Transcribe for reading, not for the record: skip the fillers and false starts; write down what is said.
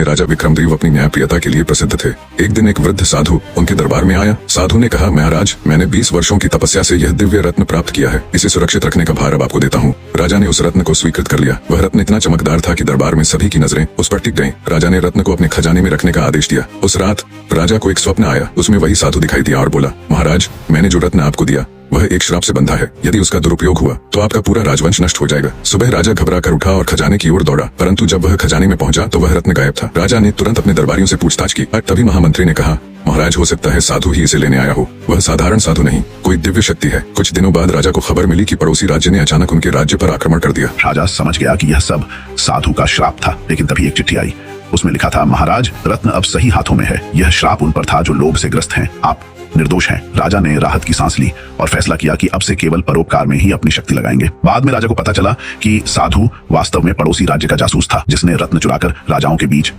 राजा विक्रमदेव अपनी न्यायप्रियता के लिए प्रसिद्ध थे। एक दिन एक वृद्ध साधु उनके दरबार में आया। साधु ने कहा, महाराज, मैंने 20 वर्षों की तपस्या से यह दिव्य रत्न प्राप्त किया है। इसे सुरक्षित रखने का भार अब आपको देता हूँ। राजा ने उस रत्न को स्वीकृत कर लिया। वह रत्न इतना चमकदार था कि दरबार में सभी की नजरें उस पर टिक गईं। राजा ने रत्न को अपने खजाने में रखने का आदेश दिया। उस रात राजा को एक स्वप्न आया। उसमें वही साधु दिखाई दिया और बोला, महाराज, मैंने जो रत्न आपको दिया वह एक श्राप से बंधा है। यदि उसका दुरुपयोग हुआ तो आपका पूरा राजवंश नष्ट हो जाएगा। सुबह राजा घबरा कर उठा और खजाने की ओर दौड़ा, परंतु जब वह खजाने में पहुंचा तो वह रत्न गायब था। राजा ने तुरंत अपने दरबारियों से पूछताछ की। तभी महामंत्री ने कहा, महाराज, हो सकता है साधु ही इसे लेने आया हो। वह साधारण साधु नहीं, कोई दिव्य शक्ति है। कुछ दिनों बाद राजा को खबर मिली कि पड़ोसी राज्य ने अचानक उनके राज्य पर आक्रमण कर दिया। राजा समझ गया कि यह सब साधु का श्राप था, लेकिन तभी एक चिट्ठी आई। उसमें लिखा था, महाराज, रत्न अब सही हाथों में है। यह श्राप उन पर था जो लोभ से ग्रस्त हैं। आप निर्दोष हैं। राजा ने राहत की सांस ली और फैसला किया कि अब से केवल परोपकार में ही अपनी शक्ति लगाएंगे। बाद में राजा को पता चला कि साधु वास्तव में पड़ोसी राज्य का जासूस था, जिसने रत्न चुराकर राजाओं के बीच